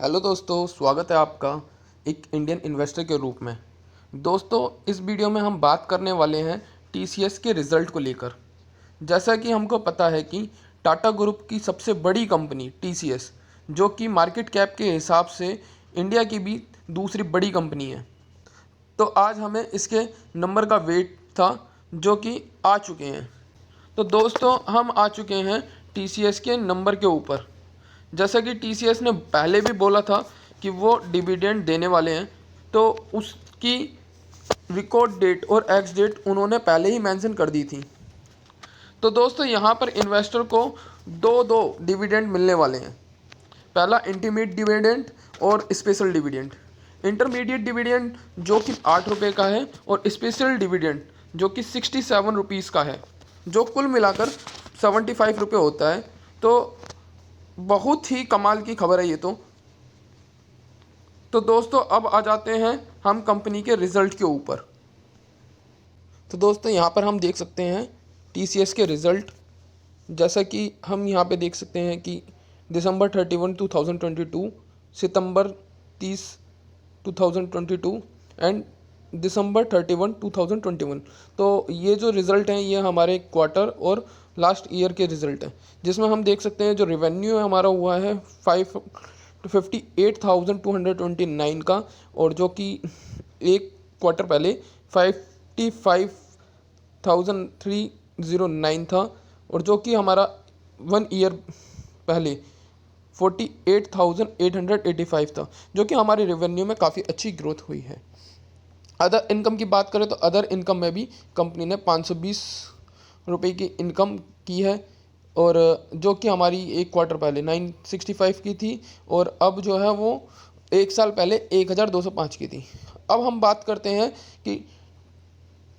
Hello दोस्तों, स्वागत है आपका एक इंडियन इन्वेस्टर के रूप में। दोस्तों, इस वीडियो में हम बात करने वाले हैं टीसीएस के रिज़ल्ट को लेकर। जैसा कि हमको पता है कि टाटा ग्रुप की सबसे बड़ी कंपनी टीसीएस, जो कि मार्केट कैप के हिसाब से इंडिया की भी दूसरी बड़ी कंपनी है, तो आज हमें इसके नंबर का वेट था जो कि आ चुके हैं। तो दोस्तों, हम आ चुके हैं टीसीएस के नंबर के ऊपर। जैसा कि टीसीएस ने पहले भी बोला था कि वो डिविडेंड देने वाले हैं, तो उसकी रिकॉर्ड डेट और एक्स डेट उन्होंने पहले ही मेंशन कर दी थी। तो दोस्तों, यहाँ पर इन्वेस्टर को दो दो डिविडेंड मिलने वाले हैं। पहला इंटरमीडिएट डिविडेंड और स्पेशल डिविडेंड। इंटरमीडिएट डिविडेंड जो कि 8 रुपये का है और स्पेशल डिविडेंड जो कि 67 रुपीज़ का है, जो कुल मिलाकर 75 रुपये होता है। तो बहुत ही कमाल की खबर है ये तो दोस्तों, अब आ जाते हैं हम कंपनी के रिज़ल्ट के ऊपर। तो दोस्तों, यहाँ पर हम देख सकते हैं टीसीएस के रिज़ल्ट। जैसा कि हम यहाँ पे देख सकते हैं कि दिसंबर 31 2022, सितंबर 30 2022 एंड दिसंबर 31 2021। तो ये जो रिज़ल्ट हैं ये हमारे क्वार्टर और लास्ट ईयर के रिज़ल्ट हैं, जिसमें हम देख सकते हैं जो रेवेन्यू हमारा हुआ है 58,229 का, और जो कि एक क्वार्टर पहले 55,309 था, और जो कि हमारा 1 ईयर पहले 48,885 था, जो कि हमारे रेवेन्यू में काफ़ी अच्छी ग्रोथ हुई है। अदर इनकम की बात करें तो अदर इनकम में भी कंपनी ने 520 रुपये की इनकम की है, और जो कि हमारी एक क्वार्टर पहले 965 की थी, और अब जो है वो एक साल पहले 1205 की थी। अब हम बात करते हैं कि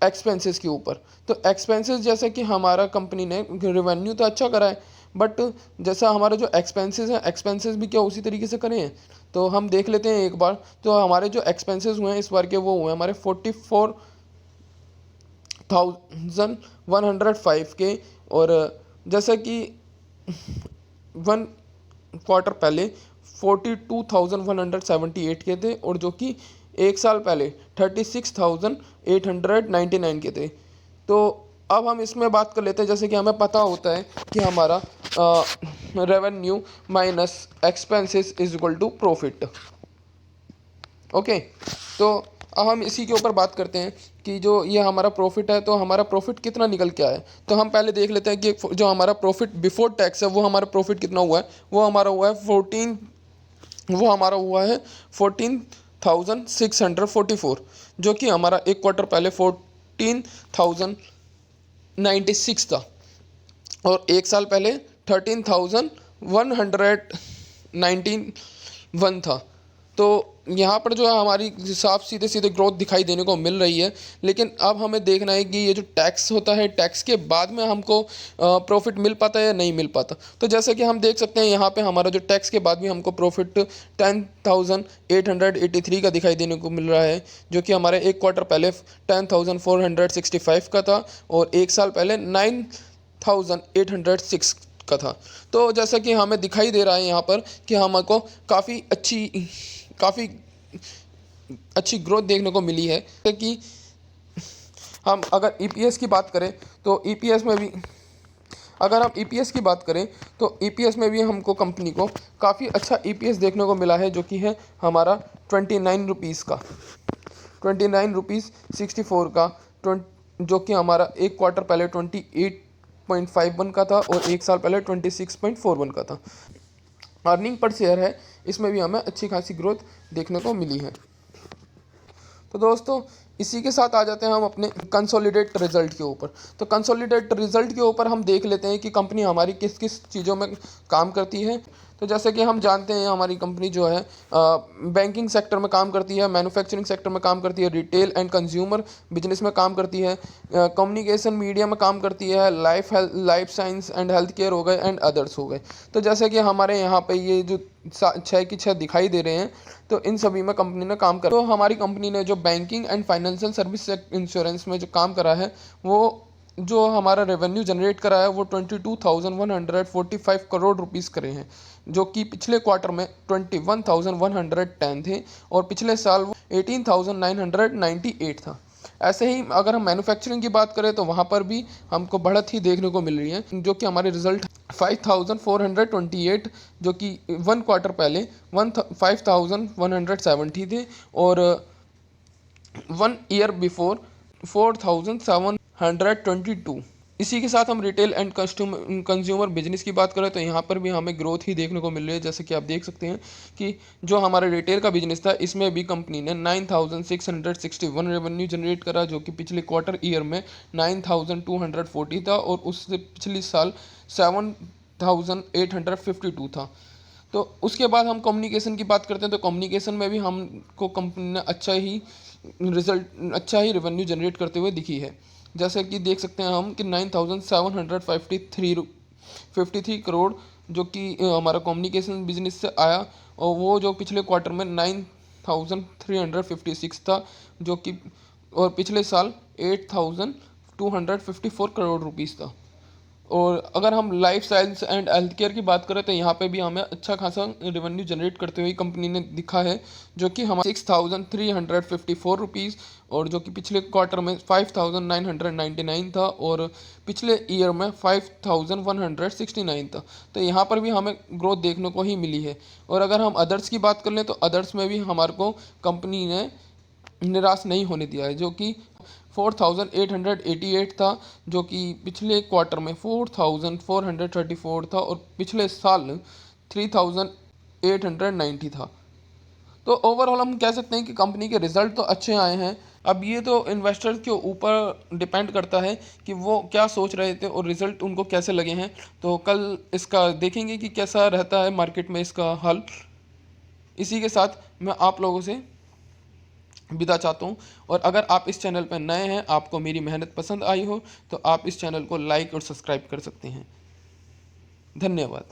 एक्सपेंसेस के ऊपर। तो एक्सपेंसेस, जैसे कि हमारा कंपनी ने रेवेन्यू तो अच्छा करा है, बट जैसा हमारा जो एक्सपेंसेस हैं, एक्सपेंसेस भी क्या उसी तरीके से करे हैं। तो हम देख लेते हैं एक बार। तो हमारे जो एक्सपेंसेस हुए हैं इस बार के, वो हुए हमारे 44,105 के, और जैसा कि 1 क्वार्टर पहले 42,178 के थे, और जो कि एक साल पहले 36,899 के थे। तो अब हम इसमें बात कर लेते हैं। जैसे कि हमें पता होता है कि हमारा revenue minus expenses is equal to profit. Okay, तो अब हम इसी के ऊपर बात करते हैं कि जो ये हमारा प्रॉफिट है, तो हमारा प्रॉफिट कितना निकल के आया है। तो हम पहले देख लेते हैं कि जो हमारा प्रॉफिट बिफोर टैक्स है, वो हमारा प्रॉफिट कितना हुआ है। वो हमारा हुआ है 14,644, जो कि हमारा एक क्वार्टर पहले 14,096 था, और एक साल पहले 13,191 था। तो यहाँ पर जो है हमारी साफ सीधे सीधे ग्रोथ दिखाई देने को मिल रही है। लेकिन अब हमें देखना है कि ये जो टैक्स होता है, टैक्स के बाद में हमको प्रॉफिट मिल पाता है या नहीं मिल पाता। तो जैसे कि हम देख सकते हैं यहाँ पे हमारा जो टैक्स के बाद भी हमको प्रॉफिट 10,883 का दिखाई देने को मिल रहा है, जो कि हमारे एक क्वार्टर पहले 10,465 का था, और एक साल पहले 9,806 का था। तो जैसा कि हमें दिखाई दे रहा है यहाँ पर कि हमको काफ़ी अच्छी ग्रोथ देखने को मिली है। कि हम अगर ईपीएस की बात करें तो ईपीएस में भी अगर हम ईपीएस की बात करें तो ईपीएस में भी हमको कंपनी को काफ़ी अच्छा ईपीएस देखने को मिला है, जो कि है हमारा 29 रुपीज़ का, 29 रुपीज़ 64 का, जो कि हमारा एक क्वार्टर पहले 28.51 का था, और एक साल पहले 26.41 का था। अर्निंग पर शेयर है, इसमें भी हमें अच्छी खासी ग्रोथ देखने को मिली है। तो दोस्तों, इसी के साथ आ जाते हैं हम अपने कंसोलिडेट रिजल्ट के ऊपर। तो कंसोलिडेट रिजल्ट के ऊपर हम देख लेते हैं कि कंपनी हमारी किस किस चीज़ों में काम करती है। तो जैसे कि हम जानते हैं हमारी कंपनी जो है बैंकिंग सेक्टर में काम करती है, मैन्युफैक्चरिंग सेक्टर में काम करती है, रिटेल एंड कंज्यूमर बिजनेस में काम करती है, कम्युनिकेशन मीडिया में काम करती है, life science and health care हो गए एंड अदर्स हो गए। तो जैसे कि हमारे यहाँ पे ये जो 6 की 6 दिखाई दे रहे हैं, तो इन सभी में कंपनी ने काम करा। तो हमारी कंपनी ने जो banking and financial service insurance में जो काम करा है, वो जो हमारा रेवेन्यू जनरेट करा है वो 22,145 करोड़ रुपीज़ करे हैं, जो कि पिछले क्वार्टर में 21,110 थे और पिछले साल वो 18,998 था। ऐसे ही अगर हम मैन्युफैक्चरिंग की बात करें तो वहाँ पर भी हमको बढ़त ही देखने को मिल रही है, जो कि हमारे रिजल्ट 5,428, जो कि वन क्वार्टर पहले 5,170 थे और वन ईयर बिफोर 4,722। इसी के साथ हम रिटेल एंड कंज्यूमर बिजनेस की बात करें तो यहाँ पर भी हमें ग्रोथ ही देखने को मिल रही है। जैसे कि आप देख सकते हैं कि जो हमारा रिटेल का बिजनेस था, इसमें भी कंपनी ने 9,661 रेवेन्यू जनरेट करा, जो कि पिछले क्वार्टर ईयर में 9,240 था और उससे पिछले साल 7,852 था। तो उसके बाद हम कम्युनिकेशन की बात करते हैं तो कम्युनिकेशन में भी हमको कंपनी ने अच्छा ही रेवेन्यू जनरेट करते हुए दिखी है। जैसे कि देख सकते हैं हम कि 9,753 करोड़ जो कि हमारा कम्युनिकेशन बिजनेस से आया, और वो जो पिछले क्वार्टर में 9,356 था, जो कि और पिछले साल 8,254 करोड़ रुपीस था। और अगर हम life science and health care की बात करें तो यहाँ पे भी हमें अच्छा खासा रेवेन्यू जनरेट करते हुए कंपनी ने दिखा है, जो कि हमारे 6,354 रुपीज़, और जो कि पिछले क्वार्टर में 5,999 था और पिछले ईयर में 5,169 था। तो यहाँ पर भी हमें ग्रोथ देखने को ही मिली है। और अगर हम अदर्स की बात कर लें तो अदर्स में भी हमारे को कंपनी ने निराश नहीं होने दिया है, जो कि 4,888 था, जो कि पिछले क्वार्टर में 4,434 था और पिछले साल 3,890 था। तो ओवरऑल हम कह सकते हैं कि कंपनी के रिजल्ट तो अच्छे आए हैं। अब ये तो इन्वेस्टर्स के ऊपर डिपेंड करता है कि वो क्या सोच रहे थे और रिजल्ट उनको कैसे लगे हैं। तो कल इसका देखेंगे कि कैसा रहता है मार्केट में इसका हल। इसी के साथ मैं आप लोगों से विदा चाहता हूँ, और अगर आप इस चैनल पर नए हैं, आपको मेरी मेहनत पसंद आई हो, तो आप इस चैनल को लाइक और सब्सक्राइब कर सकते हैं। धन्यवाद।